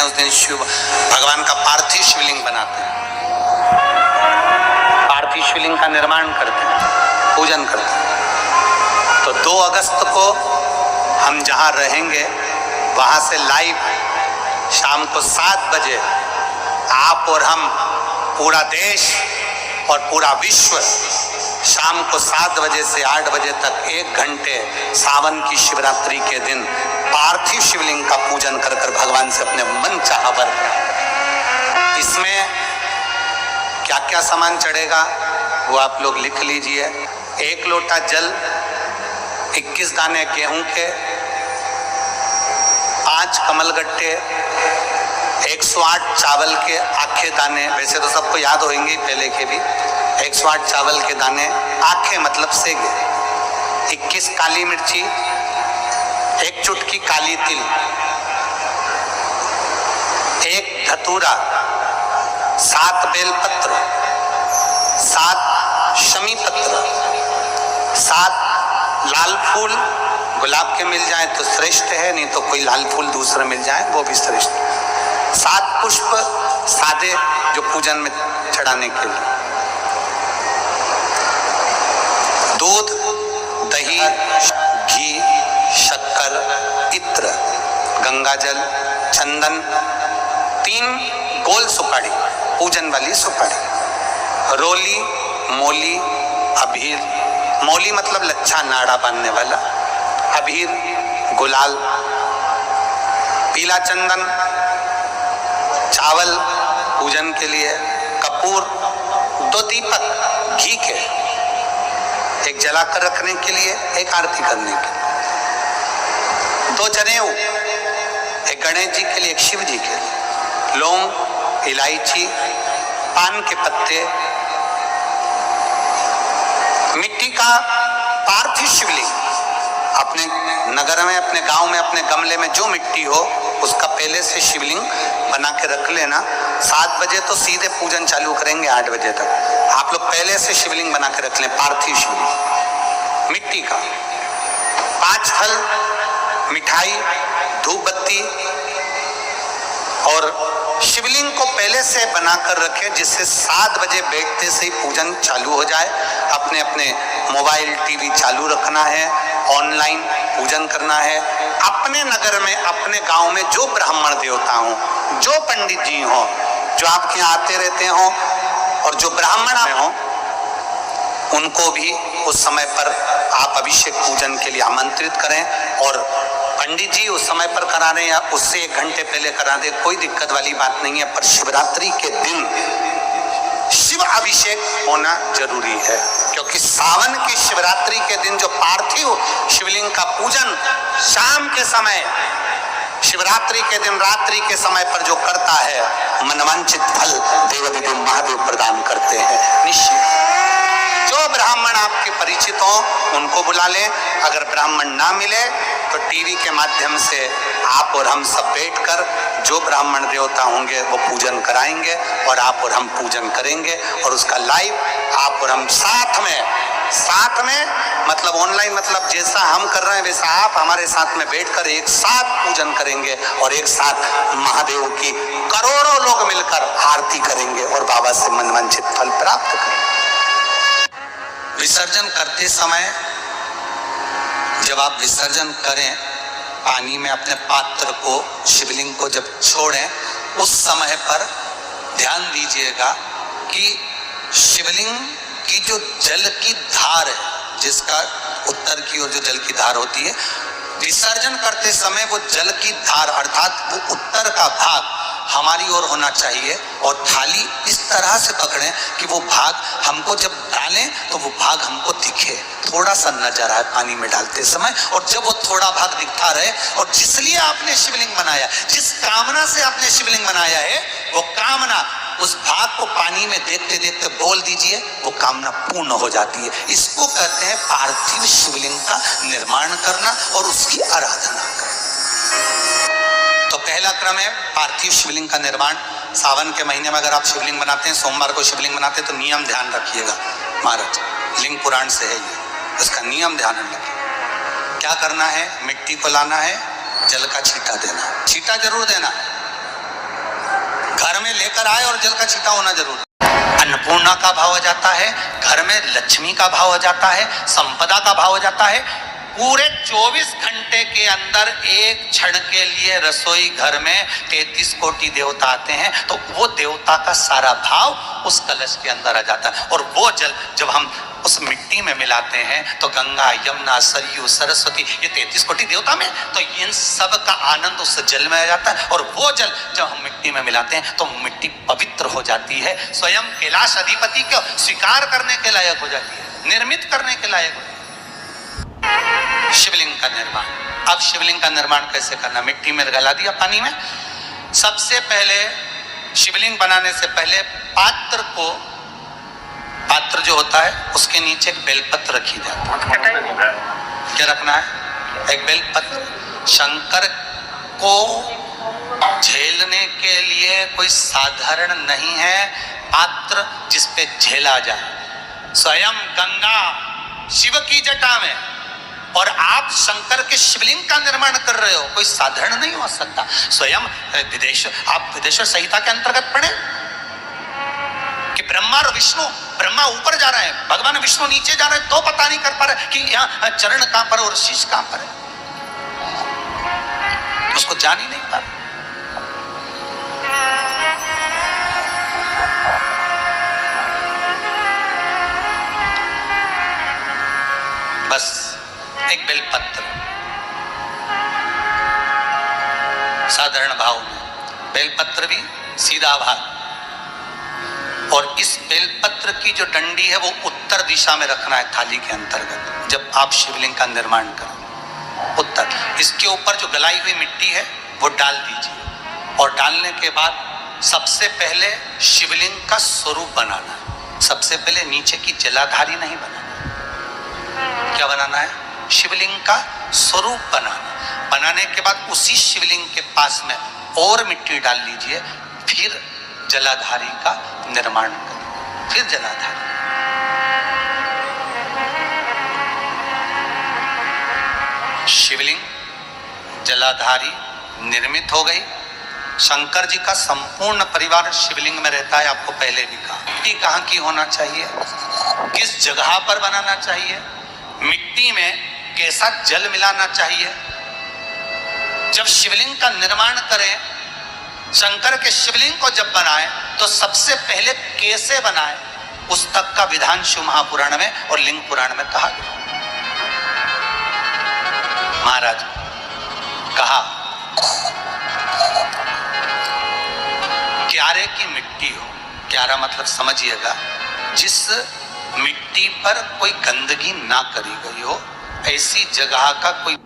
हैं उस दिन शिव भगवान का पार्थिव शिवलिंग बनाते हैं, पार्थिव शिवलिंग का निर्माण करते हैं, पूजन करते हैं। तो 2 अगस्त को हम जहाँ रहेंगे वहाँ से लाइव शाम को 7 बजे आप और हम, पूरा देश और पूरा विश्व, शाम को 7 बजे से 8 बजे तक 1 घंटे सावन की शिवरात्रि के दिन पार्थिव शिवलिंग का पूजन कर कर भगवान से अपने मन चाहा वर। इसमें क्या क्या सामान चढ़ेगा वो आप लोग लिख लीजिए। 1 लोटा जल, 21 दाने गेहूं के, 5 कमलगट्टे, 108 चावल के आखे दाने, वैसे तो सबको याद होंगे पहले के भी, 108 चावल के दाने, आखे मतलब सेगे, 21 काली मिर्ची, 1 चुटकी काली तिल, 1 धतूरा, 7 बेलपत्र, 7 शमी पत्र, 7 लाल फूल, गुलाब के मिल जाए तो श्रेष्ठ है, नहीं तो कोई लाल फूल दूसरा मिल जाए वो भी श्रेष्ठ। 7 पुष्प सादे जो पूजन में चढ़ाने के लिए, दूध, दही, घी, शक्कर, इत्र, गंगाजल, चंदन, 3 गोल सुपारी, पूजन वाली सुपारी, रोली, मोली, अबीर, मोली मतलब लच्छा नाड़ा बांधने वाला, अबीर, गुलाल, पीला चंदन, चावल पूजन के लिए, कपूर, 2 दीपक घी के, 1 जलाकर रखने के लिए, 1 आरती करने के लिए, 2 जनेऊ, 1 गणेश जी के लिए, 1 शिव जी के लिए, लौंग, इलायची, पान के पत्ते, मिट्टी का पार्थिव शिवलिंग। अपने नगर में, अपने गांव में, अपने गमले में जो मिट्टी हो उसका पहले से शिवलिंग बना के रख लेना। 7 बजे तो सीधे पूजन चालू करेंगे, 8 बजे तक आप लोग पहले से शिवलिंग बना के रख लें, पार्थिव शिवलिंग मिट्टी का। 5 फल, मिठाई, धूप बत्ती, और शिवलिंग को पहले से बनाकर रखे जिससे 7 बजे बैठते से ही पूजन चालू हो जाए। अपने अपने मोबाइल टीवी चालू रखना है, ऑनलाइन पूजन करना है। अपने नगर में, अपने गांव में जो ब्राह्मण देवता हो, जो पंडित जी हो, जो आपके यहाँ आते रहते हो और जो ब्राह्मण हो, उनको भी उस समय पर आप अभिषेक पूजन के लिए आमंत्रित करें। और पंडित जी उस समय पर करा रहे हैं या उससे 1 घंटे पहले करा दे, कोई दिक्कत वाली बात नहीं है। पर शिवरात्रि के दिन शिव अभिषेक होना जरूरी है, क्योंकि सावन की शिवरात्रि के दिन जो पार्थिव शिवलिंग का पूजन शाम के समय, शिवरात्रि के दिन रात्रि के समय पर जो करता है, मनवांचित फल देवाधिदेव महादेव प्रदान करते हैं निश्चित। जो ब्राह्मण आपके परिचित हो उनको बुला लें, अगर ब्राह्मण ना मिले तो टीवी के माध्यम से आप और हम सब बैठकर जो ब्राह्मण देवता होंगे वो पूजन कराएंगे और आप और हम पूजन करेंगे। और उसका लाइव आप और हम साथ में मतलब ऑनलाइन, मतलब जैसा हम कर रहे हैं वैसा आप हमारे साथ में बैठकर एक साथ पूजन करेंगे और एक साथ महादेव की करोड़ों लोग मिलकर आरती करेंगे और बाबा से मनवांछित फल प्राप्त करेंगे। विसर्जन करते समय जब आप विसर्जन करें, पानी में अपने पात्र को, शिवलिंग को जब छोड़ें, उस समय पर ध्यान दीजिएगा कि शिवलिंग की जो जल की धार है, जिसका उत्तर की ओर जो जल की धार होती है, विसर्जन करते समय वो जल की धार अर्थात वो उत्तर का भाग हमारी ओर होना चाहिए। और थाली इस तरह से पकड़ें कि वो भाग हमको जब डालें तो वो भाग हमको दिखे, थोड़ा सा नजर आए पानी में डालते समय। और जब वो थोड़ा भाग दिखता रहे, और जिसलिए आपने शिवलिंग बनाया, जिस कामना से आपने शिवलिंग बनाया है, वो कामना उस भाग को पानी में देखते देखते बोल दीजिए, वो कामना पूर्ण हो जाती है। इसको कहते हैं पार्थिव शिवलिंग का निर्माण करना और उसकी आराधना करना। तो पहला क्रम है पार्थिव शिवलिंग का निर्माण। सावन के महीने में अगर आप शिवलिंग बनाते हैं, सोमवार को शिवलिंग बनाते हैं, तो नियम ध्यान रखिएगा महाराज, लिंग पुराण से है ये, इसका नियम ध्यान रखिए। क्या करना है, मिट्टी को लाना है, जल का छींटा देना, छींटा जरूर देना, घर में लेकर आए और जल का छींटा होना जरूरी। अन्नपूर्णा का भाव हो जाता है, घर में लक्ष्मी का भाव हो जाता है, संपदा का भाव हो जाता है। पूरे 24 घंटे के अंदर एक क्षण के लिए रसोई घर में 33 कोटि देवता आते हैं, तो वो देवता का सारा भाव उस कलश के अंदर आ जाता है। और वो जल जब हम उस मिट्टी में मिलाते हैं तो गंगा, यमुना, सरयू, सरस्वती, ये 33 कोटि देवता में, तो इन सब का आनंद उस जल में आ जाता है। और वो जल जब हम मिट्टी में मिलाते हैं तो मिट्टी पवित्र हो जाती है, स्वयं कैलाश अधिपति को स्वीकार करने के लायक हो जाती है, निर्मित करने के लायक हो जाती है। शिवलिंग का निर्माण। अब शिवलिंग का निर्माण कैसे करना? मिट्टी में गला दिया पानी में। सबसे पहले शिवलिंग बनाने से पहले पात्र जो होता है उसके नीचे एक बेलपत्र रखी जाती है। क्या रखना है? एक बेलपत्र। शंकर को झेलने के लिए कोई साधारण नहीं है पात्र जिसपे झेला जाए। स्वयं गंगा शिव की जटा में, और आप शंकर के शिवलिंग का निर्माण कर रहे हो, कोई साधारण नहीं हो सकता। स्वयं आप विदेश्वर संहिता के अंतर्गत पढ़े कि ब्रह्मा और विष्णु, ब्रह्मा ऊपर जा रहे हैं, भगवान विष्णु नीचे जा रहे हैं, तो पता नहीं कर पा रहे कि यहाँ चरण कहां पर और शीश कहां पर है, उसको जान ही नहीं पा रहे। बस एक बेलपत्र साधारण भाव में, बेलपत्र भी सीधा भाग, और इस बेलपत्र की जो डंडी है वो उत्तर दिशा में रखना है थाली के अंतर्गत। जब आप शिवलिंग का निर्माण करें उत्तर, इसके ऊपर जो गलाई हुई मिट्टी है वो डाल दीजिए, और डालने के बाद सबसे पहले शिवलिंग का स्वरूप बनाना है। सबसे पहले नीचे की जलाधारी नहीं बनाना। क्या बनाना है? शिवलिंग का स्वरूप बनाना। बनाने के बाद उसी शिवलिंग के पास में और मिट्टी डाल लीजिए, फिर जलाधारी का निर्माण करें। फिर जलाधारी, शिवलिंग, जलाधारी निर्मित हो गई। शंकर जी का संपूर्ण परिवार शिवलिंग में रहता है। आपको पहले भी कहा, मिट्टी कहाँ की होना चाहिए, किस जगह पर बनाना चाहिए, मिट्टी में कैसा जल मिलाना चाहिए। जब शिवलिंग का निर्माण करें, शंकर के शिवलिंग को जब बनाए तो सबसे पहले कैसे बनाए, उस तक का विधान शिव महापुराण में और लिंग पुराण में कहा गया। महाराज कहा क्यारे की मिट्टी हो, क्यारा मतलब समझिएगा जिस मिट्टी पर कोई गंदगी ना करी गई हो, ऐसी जगह का कोई